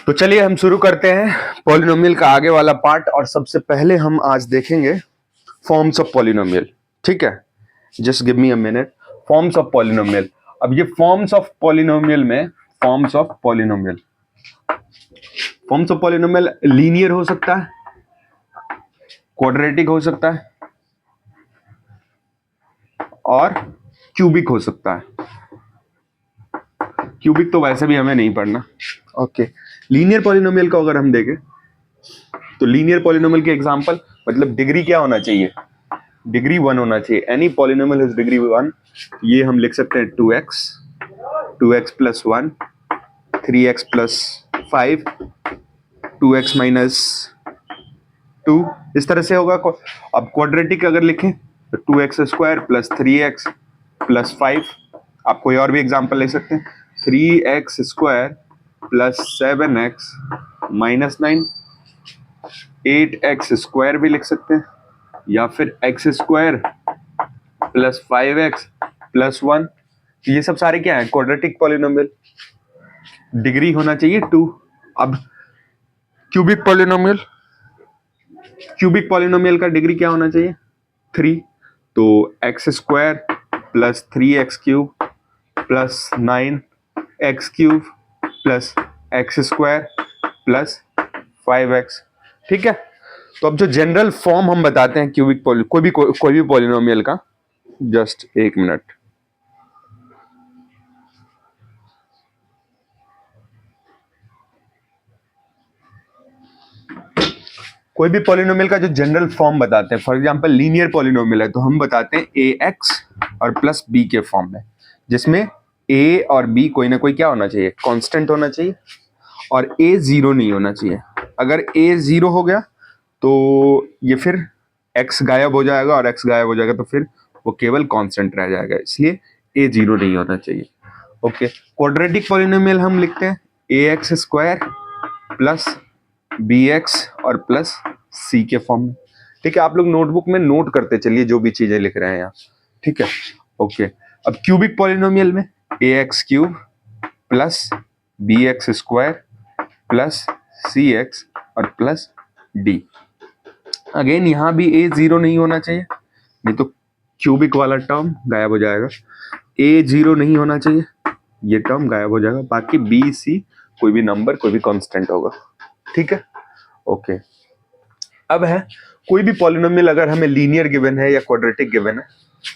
तो चलिए हम शुरू करते हैं पॉलिनोमियल का आगे वाला पार्ट। और सबसे पहले हम आज देखेंगे फॉर्म्स ऑफ पॉलिनोमियल। ठीक है, just give me a minute. Forms of polynomial. अब ये फॉर्म्स ऑफ पॉलिनोमियल में फॉर्म्स ऑफ पॉलिनोमियल लीनियर हो सकता है, क्वाड्रेटिक हो सकता है और क्यूबिक हो सकता है। क्यूबिक तो वैसे भी हमें नहीं पढ़ना। ओके, लीनियर पॉलिनोमियल का अगर हम देखें तो लीनियर पॉलिनोमियल के एग्जांपल, मतलब डिग्री क्या होना चाहिए, डिग्री 1 होना चाहिए। Any polynomial is degree 1। ये हम लिख सकते हैं 2x plus 1, 3x plus 5, 2x minus 2, इस तरह से होगा। अब क्वाड्रेटिक अगर लिखें तो 2x square plus 3x plus 5। आप कोई और भी एग्जांपल ले सकते हैं, 3x square plus 7x minus 9, 8x square भी लिख सकते हैं, या फिर x square plus 5x plus 1। ये सब सारे क्या है, क्वाड्रेटिक पॉलिनोमियल। डिग्री होना चाहिए 2। अब क्यूबिक पॉलिनोमियल का डिग्री क्या होना चाहिए, 3। तो x square plus 3x cube plus 9x cube plus x square plus 5x। ठीक है, तो अब जो जनरल फॉर्म हम बताते हैं क्यूबिक कोई भी पॉलिनोमियल का, जस्ट एक मिनट। कोई भी पॉलिनोमियल का जो जनरल फॉर्म बताते हैं, फॉर एग्जांपल लीनियर पॉलिनोमियल है तो हम बताते हैं ax और प्लस b के फॉर्म में, जिसमें a और b कोई ना कोई क्या होना चाहिए, कांस्टेंट होना चाहिए, और a जीरो नहीं होना चाहिए। अगर a जीरो हो गया तो ये फिर x गायब हो जाएगा, और x गायब हो जाएगा तो फिर वो केवल कांस्टेंट रह जाएगा, इसलिए a जीरो नहीं होना चाहिए। ओके, क्वाड्रेटिक पॉलिनोमियल हम लिखते हैं ax स्क्वायर प्लस bx और प्लस c के फॉर्म में। ठीक है, आप लोग नोटबुक में नोट करते चलिए जो भी चीजें लिख रहे हैं यहाँ। ठीक है, ओके। अब क्यूबिक पॉलिनोमियल में ax cube plus bx square plus cx और प्लस d। अगेन यहाँ भी a जीरो नहीं होना चाहिए, नहीं तो क्यूबिक वाला टर्म गायब हो जाएगा। a जीरो नहीं होना चाहिए, ये टर्म गायब हो जाएगा। बाकी b c कोई भी नंबर, कोई भी कांस्टेंट होगा। ठीक है, ओके। अब है कोई भी पॉलिनोमियल अगर हमें लीनियर गिवन है या क्वाड्रेटिक गिवन है,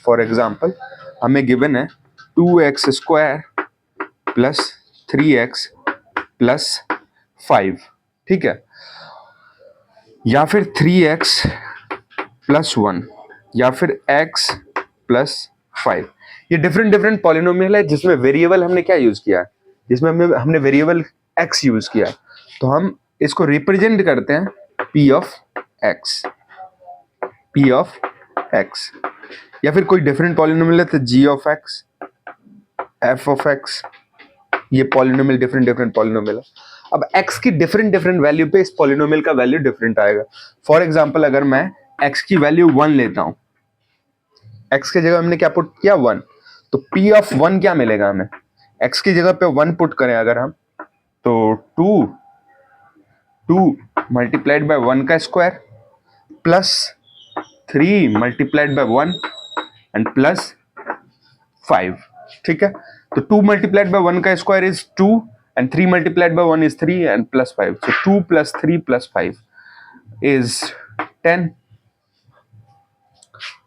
फॉर एग्जांपल हमें गिवन है 2x square plus 3x plus 5। ठीक है, या फिर 3x प्लस 1, या फिर x प्लस 5। ये डिफरेंट पॉलिनोमियल है जिसमें वेरिएबल हमने क्या यूज किया है, जिसमें हमने वेरिएबल x यूज किया है। तो हम इसको रिप्रेजेंट करते हैं p ऑफ x, या फिर कोई डिफरेंट पॉलिनोमियल है तो g of x, f of x। ये पॉलिनोमियल डिफरेंट पॉलिनोमियल है। अब x की डिफरेंट वैल्यू पे इस पॉलिनोमियल का वैल्यू डिफरेंट आएगा। फॉर एग्जांपल अगर मैं x की वैल्यू 1 लेता हूं, x की जगह हमने क्या पुट किया 1, तो p ऑफ 1 क्या मिलेगा हमें, x की जगह पे 1 पुट करें अगर हम, तो 2 मल्टीप्लाइड बाय 1 का square plus 3 multiplied by 1 and plus 5। ठीक है, तो 2 मल्टीप्लाइड बाय 1 का square is 2 and 3 multiplied by 1 is 3 and plus 5। So 2 plus 3 plus 5 is 10।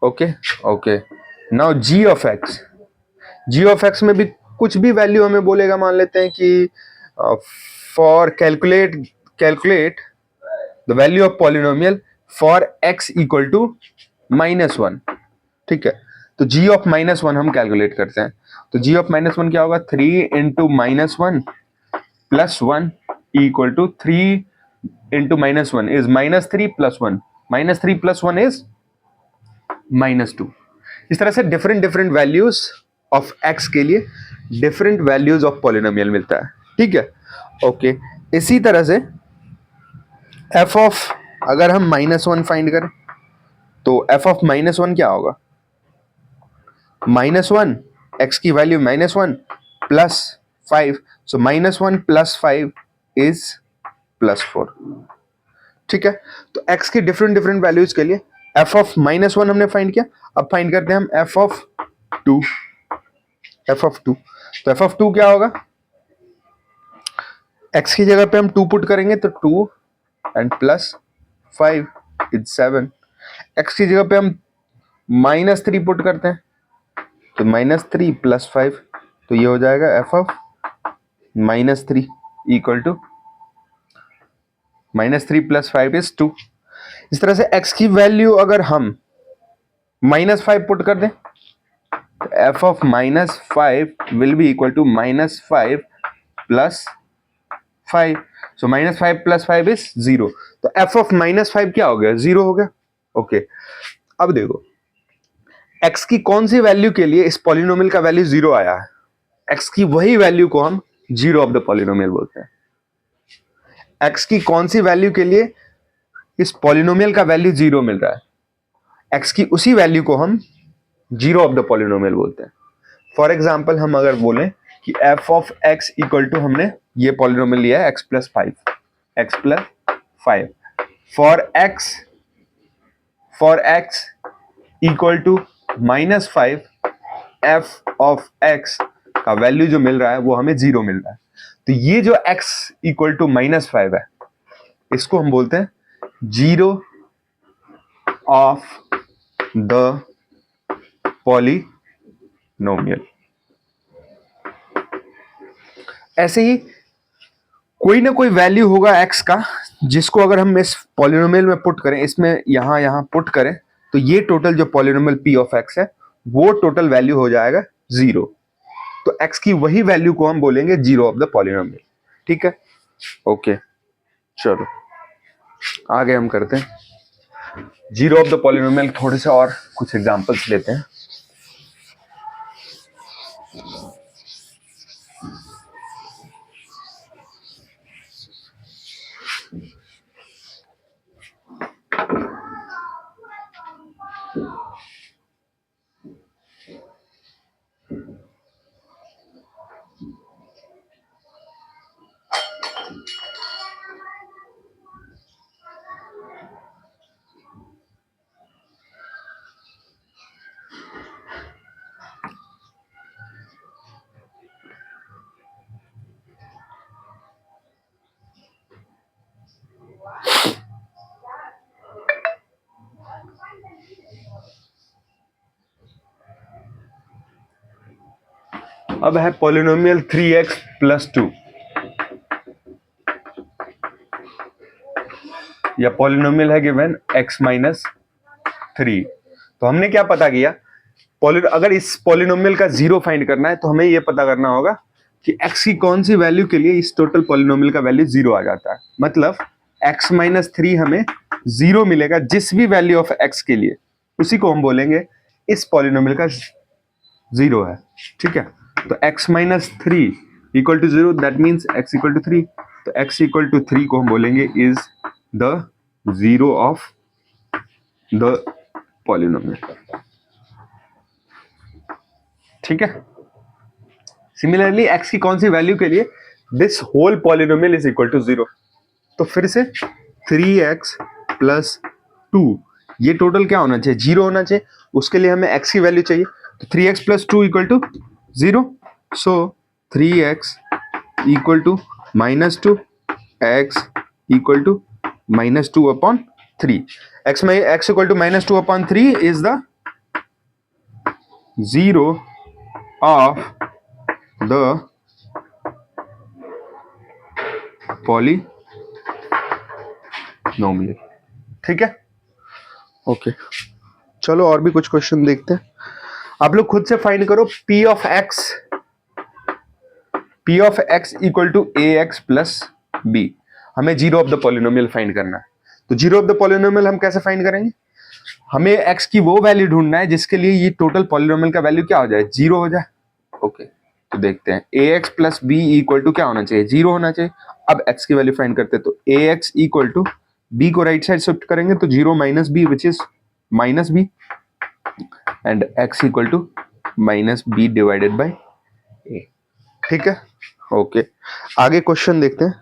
Okay, now g of x में भी कुछ भी वैल्यू हमें बोलेगा, मान लेते हैं कि for calculate the value of polynomial for x equal to -1। ठीक है, तो g ऑफ -1 हम कैलकुलेट करते हैं। तो g ऑफ -1 क्या होगा, 3 into -1 plus 1 equal to 3 into -1 is -3 plus 1, -3 plus 1 is -2। इस तरह से डिफरेंट वैल्यूज ऑफ x के लिए डिफरेंट वैल्यूज ऑफ पॉलिनोमियल मिलता है। ठीक है, ओके। इसी तरह से f ऑफ, अगर हम -1 फाइंड करें तो f ऑफ -1 क्या होगा, -1, x की value -1 plus 5, so -1 plus 5 is +4। ठीक है, तो x की डिफरेंट डिफरेंट वैल्यूज के लिए f ऑफ -1 हमने फाइंड किया, अब फाइंड करते हैं हम f ऑफ 2। तो f ऑफ 2 क्या होगा, x की जगह पे हम 2 पुट करेंगे तो 2 एंड +5 इज 7। x की जगह पे हम -3 पुट करते हैं तो -3 +5, तो ये हो जाएगा f of -3 equal to -3 + 5 is 2। इस तरह से x की वैल्यू अगर हम -5 पुट कर दें तो f of -5 will be equal to -5 + 5। So -5 + 5 is 0। तो f ऑफ -5 क्या हो गया, 0 हो गया। ओके, अब देखो x की कौन सी वैल्यू के लिए इस पॉलिनोमियल का वैल्यू 0 आया है, x की वही वैल्यू को हम जीरो ऑफ द पॉलिनोमियल बोलते हैं। x की कौन सी वैल्यू के लिए इस पॉलिनोमियल का वैल्यू 0 मिल रहा है, x की उसी वैल्यू को हम जीरो ऑफ द पॉलिनोमियल बोलते हैं। फॉर एग्जाम्पल हम अगर बोलें कि f of x equal to, हमने ये पॉलिनोमियल लिया है x + 5 for x equal to -5, f of x का वैल्यू जो मिल रहा है वो हमें 0 मिल रहा है। तो ये जो x इक्वल टू -5 है, इसको हम बोलते हैं जीरो ऑफ द पॉलिनोमियल। ऐसे ही कोई ना कोई वैल्यू होगा x का जिसको अगर हम इस पॉलिनोमियल में पुट करें, इसमें यहां पुट करें, तो ये टोटल जो पॉलिनोमियल p ऑफ x है वो टोटल वैल्यू हो जाएगा 0। तो x की वही वैल्यू को हम बोलेंगे जीरो ऑफ द पॉलिनोमियल। ठीक है, ओके, चलो आगे हम करते हैं जीरो ऑफ द पॉलिनोमियल। थोड़े से और कुछ एग्जांपल्स लेते हैं। अब है पॉलिनोमियल 3x + 2 या पॉलिनोमियल है गिवन x - 3। तो हमने क्या पता किया, अगर इस पॉलिनोमियल का जीरो फाइंड करना है तो हमें यह पता करना होगा कि x की कौन सी वैल्यू के लिए इस टोटल पॉलिनोमियल का वैल्यू 0 आ जाता है। मतलब x - 3 हमें 0 मिलेगा जिस भी वैल्यू ऑफ x के लिए, उसी को हम बोलेंगे इस पॉलिनोमियल का 0 है। ठीक है, तो x - 3 equal to 0, that means x equal to 3। तो x इक्वल टू 3 को हम बोलेंगे is the 0 of the polynomial. ठीक है, सिमिलरली x की कौन सी वैल्यू के लिए this whole polynomial is equal to 0। तो फिर से 3x + 2, ये टोटल क्या होना चाहिए, 0 होना चाहिए। उसके लिए हमें x की वैल्यू चाहिए, तो 3x + 2 equal to 0। So 3x equal to -2, x equal to -2/3। x equal to -2/3 is the 0 of the polynomial. ठीक है, ओके, चलो और भी कुछ क्वेश्चन देखते हैं। आप लोग खुद से फाइंड करो p of x equal to ax + b। हमें zero of the polynomial find करना है। तो जीरो ऑफ द पॉलिनोमियल हम कैसे फाइंड करेंगे, हमें x की वो वैल्यू ढूंढना है जिसके लिए ये टोटल पॉलिनोमियल का वैल्यू क्या हो जाए, 0 हो जाए। ओके, तो देखते हैं ax + b इक्वल टू क्या होना चाहिए, 0 होना चाहिए। अब x की वैल्यू फाइंड करते हैं, तो ax इक्वल टू b को राइट साइड शिफ्ट करेंगे तो 0 - b which is -b and x equal to -b divided by a। ठीक है, ओके, आगे क्वेश्चन देखते हैं।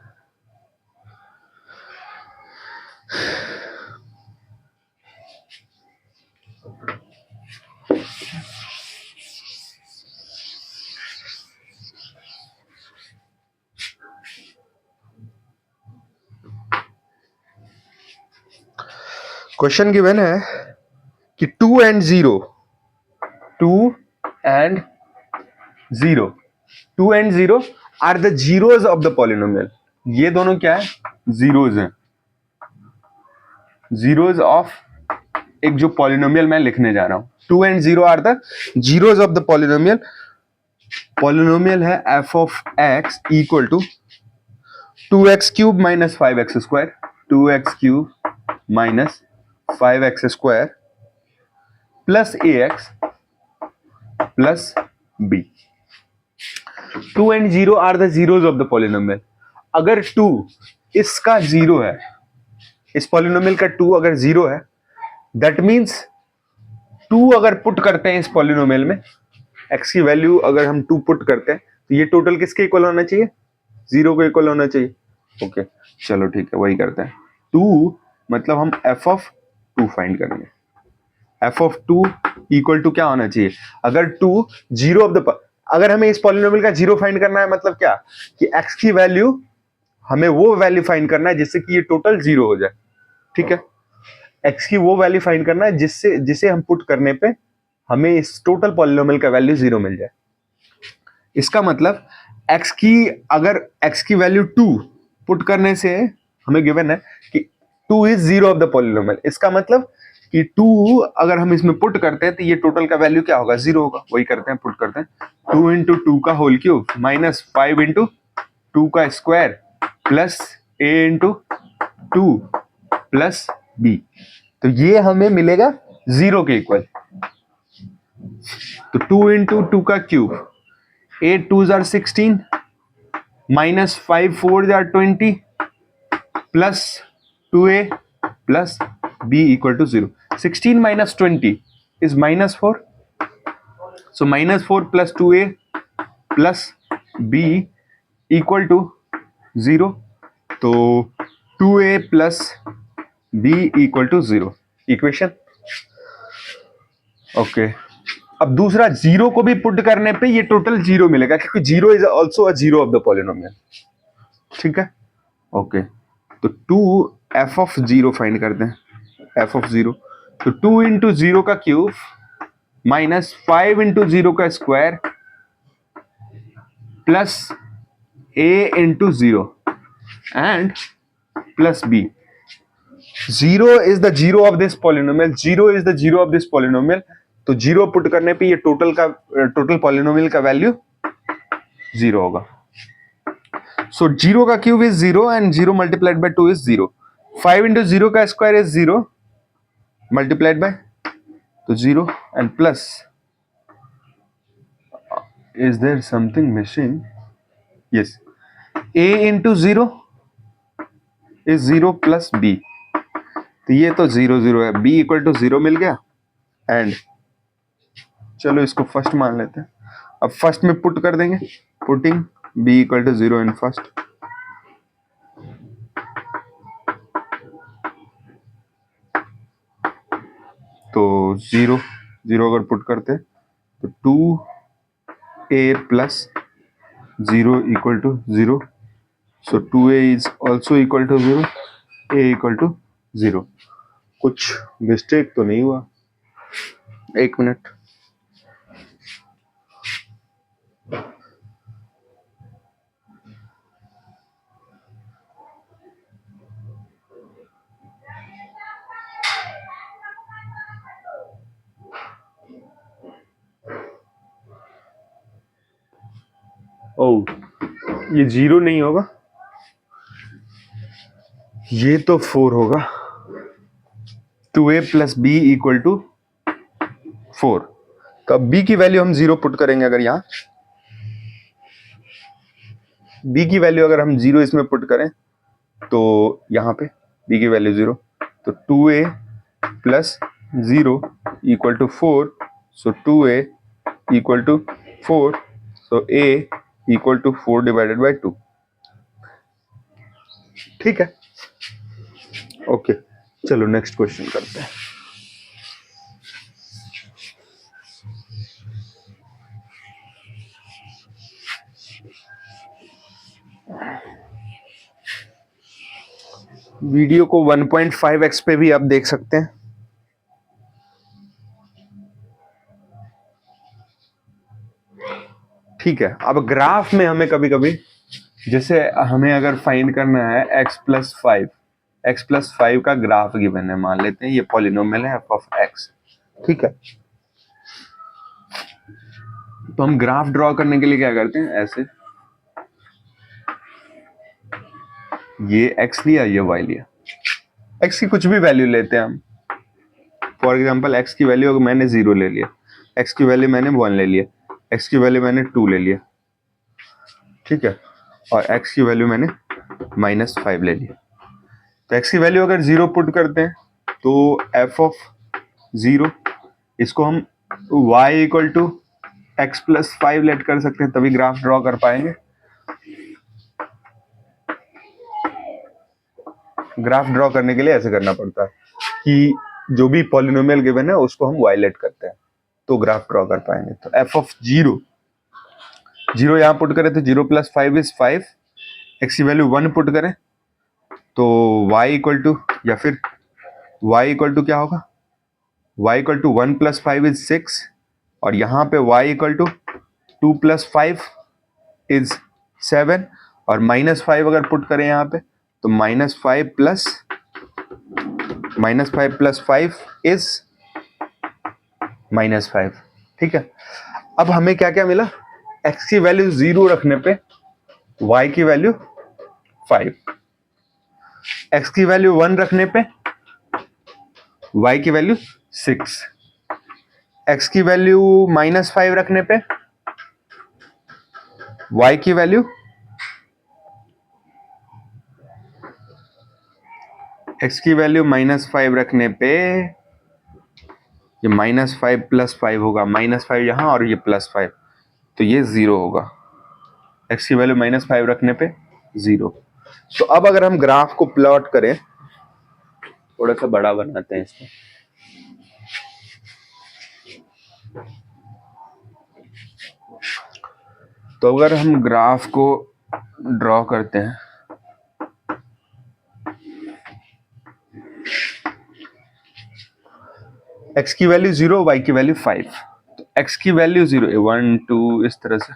क्वेश्चन गिवन है कि 2 and 0, 2 and 0, 2 and 0 are the zeros of the polynomial. ये दोनों क्या है? जीरोज हैं, जीरोज ऑफ एक जो पॉलिनोमियल मैं लिखने जा रहा हूं। 2 and 0 are the zeros of the polynomial. Polynomial है f of x equal to 2x cube minus 5x square, 2x cube minus 5x square plus ax plus b। 2 and 0 are the zeros of the polynomial. अगर 2 इसका 0 है, इस polynomial का 2 अगर 0 है, that means 2 अगर put करते हैं इस पॉलिनोमियल में, x की वैल्यू अगर हम 2 पुट करते हैं तो ये टोटल किसके इक्वल होना चाहिए? 0 को इक्वल होना चाहिए। ओके चलो ठीक है, वही करते हैं। 2 मतलब हम f ऑफ 2 फाइंड करेंगे। f ऑफ 2 इक्वल टू क्या होना चाहिए? अगर 2 जीरो ऑफ द, अगर हमें इस पॉलिनोमियल का 0 फाइंड करना है, मतलब क्या कि x की वैल्यू, हमें वो वैल्यू फाइंड करना है जिससे कि ये टोटल 0 हो जाए। ठीक है, x की वो वैल्यू फाइंड करना है जिससे जिसे हम पुट करने पे हमें इस टोटल पॉलिनोमियल का वैल्यू 0 मिल जाए। इसका मतलब x की, अगर x की वैल्यू 2 पुट करने से हमें गिवन है कि 2 इज 0 ऑफ द पॉलिनोमियल। इसका मतलब कि 2 अगर हम इसमें पुट करते हैं तो ये टोटल का वैल्यू क्या होगा? 0 होगा। वही करते हैं, पुट करते हैं। 2 इंटू 2 का होल क्यूब माइनस 5 इंटू 2 का square plus a into 2 plus b। तो ये हमें मिलेगा 0 के इक्वल। तो 2 इंटू 2 का cube, 8 2s are 16 minus 5 4s are 20 plus 2a plus b equal to 0। 16 minus 20 is minus 4, so minus 4 plus 2a plus b equal to 0। तो 2a plus b equal to 0 equation. Okay, अब दूसरा 0 को भी put करने पे ये total 0 मिलेगा, क्योंकि 0 is also a zero of the polynomial. ठीक है, ओके। तो 2 एफ ऑफ 0 फाइंड करते हैं, एफ ऑफ 0। तो 2 इंटू 0 का क्यूब माइनस 5 इंटू 0 का square plus a into 0 and plus b। 0 is the zero of this polynomial, 0 is the zero of this polynomial। तो 0 put करने पे ये टोटल पॉलिनोमियल का वैल्यू 0 होगा। सो 0 का cube is 0 and 0 multiplied by 2 is 0। 5 into 0 का square is 0 multiplied by, तो 0 and plus, is there something missing? Yes, a into 0 is 0 plus b। तो ये तो 0 0 है, b इक्वल टू 0 मिल गया। एंड चलो इसको फर्स्ट मान लेते हैं। अब फर्स्ट में पुट कर देंगे, putting b equal to 0 in first. तो 0 0 अगर पुट करते तो 2a plus 0 equal to 0। So 2a is also equal to 0, a equal to 0। कुछ मिस्टेक तो नहीं हुआ? एक मिनट। ओ, ये 0 नहीं होगा, ये तो 4 होगा। 2a plus b equal to 4। तो अब b की वैल्यू हम 0 पुट करेंगे। अगर यहाँ b की वैल्यू अगर हम 0 इसमें पुट करें तो यहाँ पे b की वैल्यू 0, तो 2a plus 0 equal to 4। So 2a equal to 4, so a equal to 4 divided by 2। ठीक है, ओके। चलो नेक्स्ट क्वेश्चन करते हैं। वीडियो को 1.5x पे भी आप देख सकते हैं। ठीक है, अब ग्राफ में हमें कभी कभी, जैसे हमें अगर फाइंड करना है x+5 का ग्राफ गिवन है, मान लेते हैं ये पॉलिनोमियल है f ऑफ x। ठीक है, तो हम ग्राफ ड्रॉ करने के लिए क्या करते हैं, ऐसे ये x लिया, ये y लिया, x की कुछ भी वैल्यू लेते हैं हम। फॉर एग्जांपल x की वैल्यू अगर मैंने 0 ले लिया, x की वैल्यू मैंने 1 ले लिया, x की वैल्यू मैंने 2 ले लिया, ठीक है, और x की वैल्यू मैंने -5 ले लिया। तो x की वैल्यू अगर 0 पुट करते हैं तो f ऑफ 0, इसको हम y equal to x+5 late कर सकते हैं, तभी ग्राफ ड्रॉ कर पाएंगे। ग्राफ ड्रॉ करने के लिए ऐसे करना पड़ता है कि जो भी पॉलिनोमियल गिवन है उसको हम y लेट करते हैं, तो ग्राफ ड्रॉ कर पाएंगे। तो f ऑफ 0 यहां पुट करें तो 0 + 5 इज 5, x की वैल्यू 1 पुट करें तो y इक्वल टू, या फिर y इक्वल टू क्या होगा, y इक्वल टू 1 + 5 इज 6, और यहाँ पे y इक्वल टू 2 + 5 इज 7, और -5 अगर पुट करें यहाँ पे तो -5 + 5 इज -5। ठीक है, अब हमें क्या क्या मिला, x की वैल्यू 0 रखने पे y की वैल्यू 5, x की वैल्यू 1 रखने पे y की वैल्यू 6, x की वैल्यू -5 रखने पे y की वैल्यू, x की वैल्यू -5 रखने पे ये -5 + 5 होगा, -5 यहां और ये +5, तो ये 0 होगा। x की वैल्यू -5 रखने पे 0। तो अब अगर हम ग्राफ को प्लॉट करें, थोड़ा सा बड़ा बनाते हैं इसको, तो अगर हम ग्राफ को ड्रॉ करते हैं, x की वैल्यू 0, y की वैल्यू 5, तो x की वैल्यू 0, 1 2 इस तरह से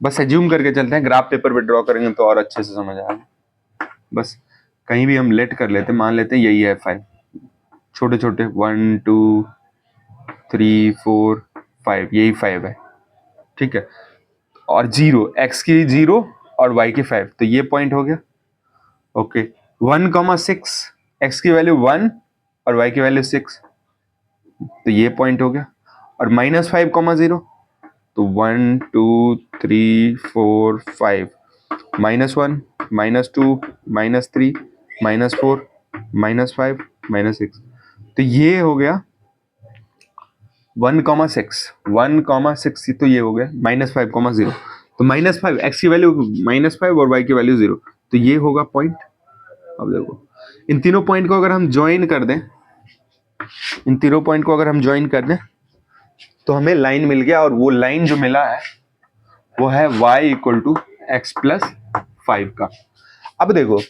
बस एज्यूम करके चलते हैं। ग्राफ पेपर पे ड्रॉ करेंगे तो और अच्छे से समझ आएगा। बस कहीं भी हम लेट कर लेते हैं, मान लेते हैं यही है 5, छोटे छोटे 1 2 3 4 5, यही 5 है। ठीक है, और 0, x की 0 और y की 5, तो ये पॉइंट हो गया। ओके, 1,6, x की वैल्यू 1 और y की वैल्यू 6, तो ये पॉइंट हो गया। और -5,0, तो 1 2 3 4 5, -1 -2 -3 -4 -5 -6, तो ये हो गया 1,6, तो ये हो गया -5,0, तो -5, x की वैल्यू -5 और y की वैल्यू 0, तो ये होगा पॉइंट। अब देखो इन तीनों पॉइंट को अगर हम ज्वाइन कर दें, तो हमें लाइन मिल गया, और वो लाइन जो मिला है वो है y इक्वल टू x+5 का। अब देखो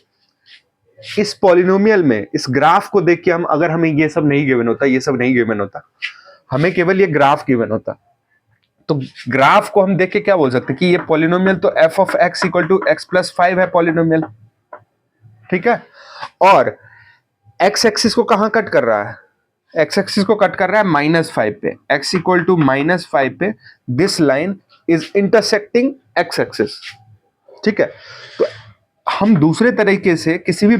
इस पॉलिनोमियल में, इस ग्राफ को देख के हम, अगर हमें ये सब नहीं गिवन होता, ये सब नहीं गिवन होता, हमें केवल ये ग्राफ गिवन होता, तो ग्राफ को हम देख के क्या बोल सकते कि ये पॉलिनोमियल तो f of x equal to x+5 है पॉलिनोमियल। ठीक है, और x एक्सिस को कहां कट कर रहा है, x एक्सिस को कट कर रहा है -5 पे, x इक्वल टू -5 पे this line is intersecting x axis. ठीक है, तो हम दूसरे तरीके से किसी भी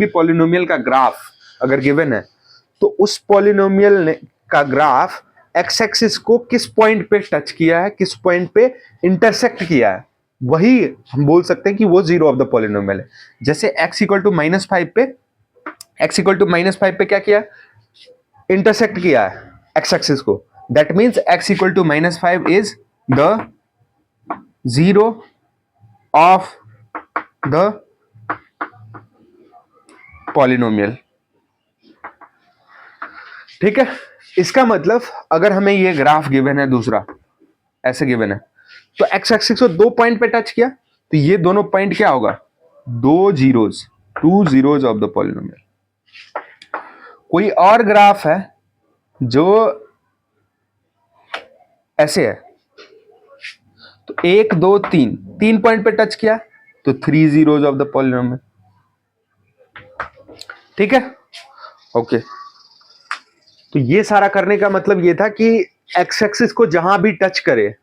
पॉलिनोमियल का ग्राफ अगर गिवन है, तो उस पॉलिनोमियल का ग्राफ x एक्सिस को किस पॉइंट पे टच किया है, किस पॉइंट पे इंटरसेक्ट किया है, वही हम बोल सकते हैं कि वो 0 ऑफ द पॉलिनोमियल है। जैसे x इक्वल टू -5 पे क्या किया, इंटरसेक्ट किया है x एक्सिस को, that means x equal to -5 is the 0 of the polynomial. ठीक है, इसका मतलब अगर हमें ये ग्राफ गिवन है, दूसरा ऐसे गिवन है, तो x एक्सिस को 2 पॉइंट पे टच किया, तो ये दोनों पॉइंट क्या होगा, दो zeros, two zeros of the polynomial. कोई और ग्राफ है जो ऐसे है, तो एक दो तीन, तीन पॉइंट पे टच किया तो three zeros of the polynomial. ठीक है, ओके। तो ये सारा करने का मतलब ये था कि एक्स एक्सिस को जहां भी टच करे,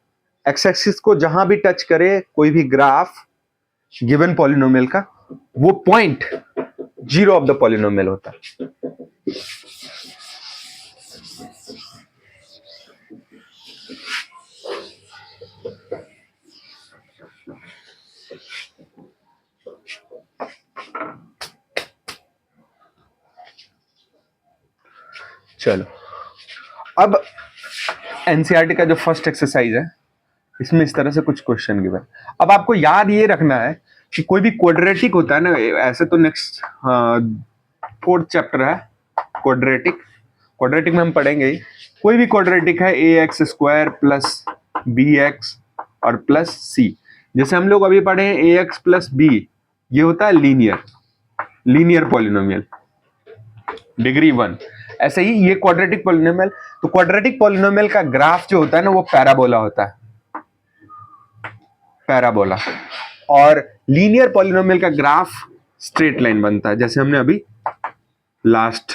एक्स एक्सिस को जहां भी टच करे कोई भी ग्राफ गिवन पॉलिनोमियल का, वो point zero of the polynomial होता है। चलो, अब एनसीईआरटी का जो फर्स्ट एक्सरसाइज है, इसमें इस तरह से कुछ क्वेश्चन गिवन। अब आपको याद ये रखना है कि कोई भी क्वाड्रेटिक होता है ना, ऐसे तो नेक्स्ट फोर्थ चैप्टर है क्वाड्रेटिक, क्वाड्रेटिक में हम पढ़ेंगे ही। कोई भी क्वाड्रेटिक है a x square plus b x और प्लस सी, जैसे हम लोग अभी पढ़े हैं ए एक्स प्लस बी, ये होता है लीनियर पॉलिनोमियल डिग्री 1। ऐसे ही ये क्वाड्रेटिक पॉलिनोमियल, तो क्वाड्रेटिक पॉलिनोमियल का ग्राफ जो होता है ना वो पैराबोला होता है, पैराबोला। और लीनियर पॉलिनोमियल का ग्राफ स्ट्रेट लाइन बनता है, जैसे हमने अभी लास्ट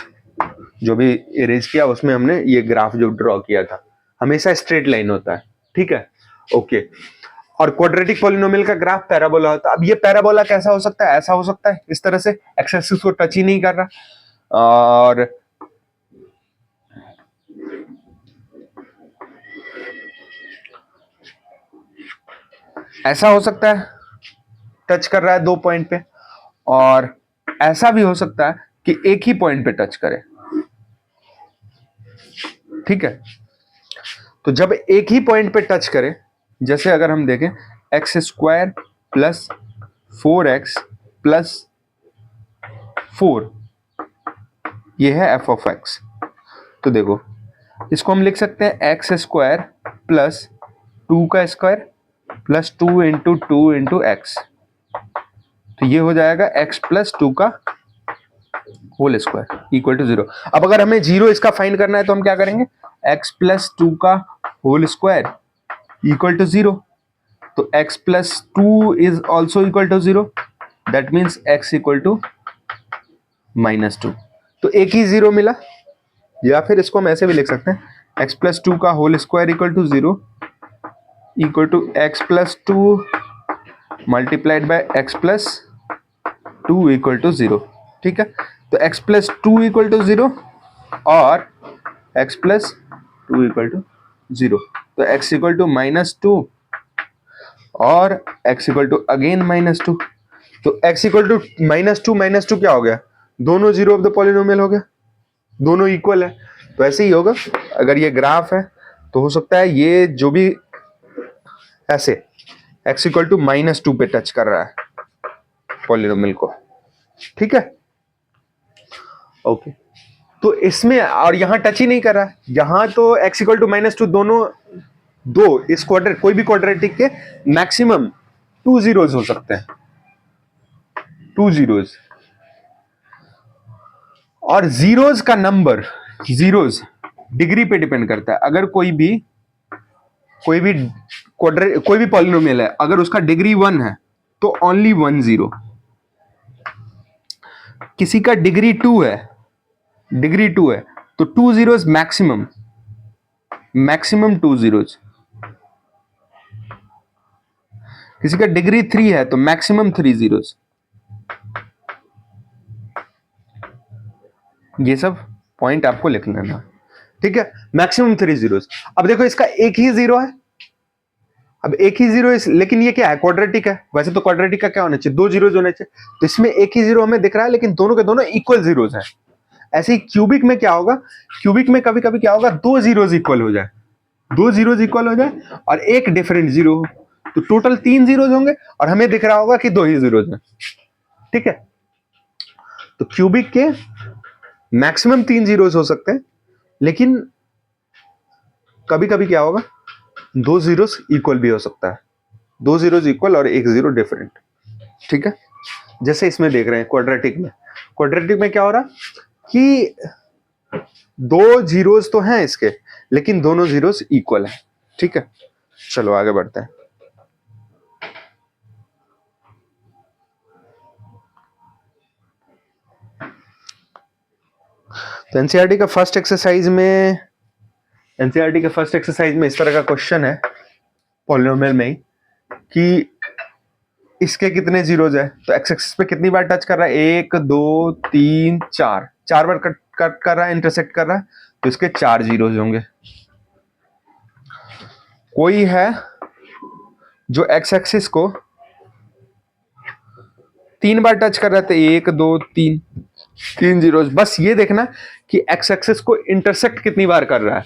जो भी इरेज किया उसमें हमने ये ग्राफ जो ड्रॉ किया था, हमेशा स्ट्रेट लाइन होता है। ठीक है, ओके। और क्वाड्रेटिक पॉलिनोमियल का ग्राफ पैराबोला होता है। अब ये पैराबोला कैसा हो सकता है? ऐसा हो सकता है इस तरह से, एक्स एक्सिस को टच ही नहीं कर रहा, और ऐसा हो सकता है टच कर रहा है दो पॉइंट पे, और ऐसा भी हो सकता है कि एक ही पॉइंट पे टच करे। ठीक है, तो जब एक ही पॉइंट पे टच करे, जैसे अगर हम देखें x square plus 4x plus 4, ये है एफ ऑफ एक्स। तो देखो इसको हम लिख सकते हैं एक्स स्क्वायर प्लस 2 का square plus 2 into 2 into x, तो ये हो जाएगा x प्लस 2 का होल स्क्वायर इक्वल टू 0। अब अगर हमें 0 इसका फाइंड करना है तो हम क्या करेंगे, x प्लस 2 का होल स्क्वायर इक्वल टू 0, तो x plus 2 is also equal to 0, that means x equal to -2। तो एक ही 0 मिला, या फिर इसको हम ऐसे भी लिख सकते हैं x प्लस 2 का whole square equal to 0 equal to x plus 2 multiplied by x plus 2 equal to 0। ठीक है, तो x प्लस 2 इक्वल टू 0 और x प्लस 2 इक्वल टू 0, तो x इक्वल टू -2 और x इक्वल टू अगेन -2, तो x equal to -2 क्या हो गया, दोनों जीरो ऑफ द पॉलिनोमियल हो गया, दोनों इक्वल है। तो ऐसे ही होगा, अगर ये ग्राफ है तो हो सकता है ये जो भी ऐसे x इक्वल टू -2 पे टच कर रहा है पॉलिनोमियल को। ठीक है, ओके। तो इसमें और यहां टच ही नहीं कर रहा है, यहां तो x इक्वल टू -2, दोनों दो इस क्वाड्रेट, कोई भी क्वाड्रेटिक के मैक्सिमम 2 जीरोज हो सकते हैं, 2 जीरोज। और जीरोज का नंबर, जीरोज डिग्री पे डिपेंड करता है। अगर कोई भी पॉलिनोमियल है, अगर उसका डिग्री 1 है तो ओनली 1 जीरो। किसी का डिग्री 2 है, तो 2 जीरोज मैक्सिमम 2 जीरोज। किसी का डिग्री 3 है तो मैक्सिमम 3 जीरोज। ये सब पॉइंट आपको लिख लेना। ठीक है, मैक्सिमम 3 जीरोज। अब देखो इसका एक ही जीरो है, अब एक ही जीरो, लेकिन ये क्या है, क्वाड्रेटिक है। वैसे तो क्वाड्रेटिक का क्या होना चाहिए, 2 जीरोज होने चाहिए, तो इसमें एक ही जीरो हमें दिख रहा है, लेकिन दोनों के दोनों इक्वल जीरोज हैं। ऐसे ही क्यूबिक में क्या होगा, क्यूबिक में कभी कभी क्या होगा, 2 जीरोज इक्वल हो जाए, 2 जीरोज इक्वल हो जाए और एक डिफरेंट जीरो हो, तो टोटल 3 जीरोज होंगे और हमें दिख रहा होगा कि 2 ही जीरोज हैं। ठीक है, तो क्यूबिक के मैक्सिमम 3 जीरोज हो सकते हैं, लेकिन कभी कभी क्या होगा, 2 जीरोस इक्वल भी हो सकता है, 2 जीरोस इक्वल और एक जीरो डिफरेंट। ठीक है, जैसे इसमें देख रहे हैं क्वाड्रेटिक में क्या हो रहा कि दो जीरोस तो हैं इसके, लेकिन दोनों जीरोस इक्वल है। ठीक है, चलो आगे बढ़ते हैं। तो एनसीईआरटी का फर्स्ट एक्सरसाइज में इस तरह का क्वेश्चन है पॉलिनोमियल में ही कि इसके कितने जीरोज है। तो एक्स एक्सिस पे कितनी बार टच कर रहा है, 1 2 3 4, 4 बार कट कर रहा है, इंटरसेक्ट कर रहा है, तो इसके 4 जीरोज होंगे। कोई है जो एक्स एक्सिस को 3 बार टच कर रहा है, 1 2 3, 3 जीरोज। बस ये देखना कि एक्स एक्सिस को इंटरसेक्ट कितनी बार कर रहा है।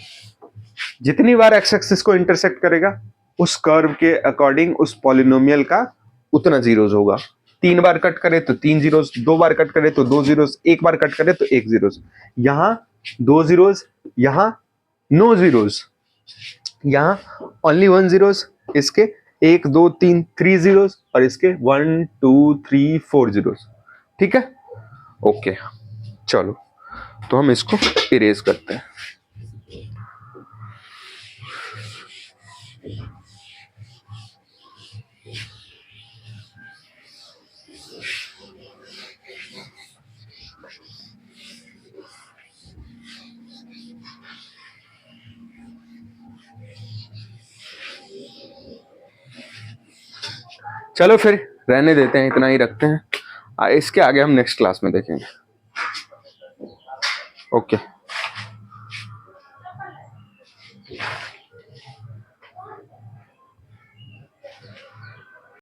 जितनी बार एक्स एक्सिस को इंटरसेक्ट करेगा उस कर्व के अकॉर्डिंग उस पॉलिनोमियल का उतना जीरोज होगा। 3 बार कट करे तो 3 जीरोज, 2 बार कट करे तो 2 जीरोज, 1 बार कट करे तो 1 जीरोज। यहां 2 जीरोज, यहां नो जीरोज, यहां ओनली 1 जीरोज, इसके 1 2 3 3 जीरोज और इसके 1 2 3 4 जीरोज। ठीक है, ओके। चलो तो हम इसको इरेज करते हैं। चलो फिर रहने देते हैं, इतना ही रखते हैं। इसके आगे हम नेक्स्ट क्लास में देखेंगे। ओके।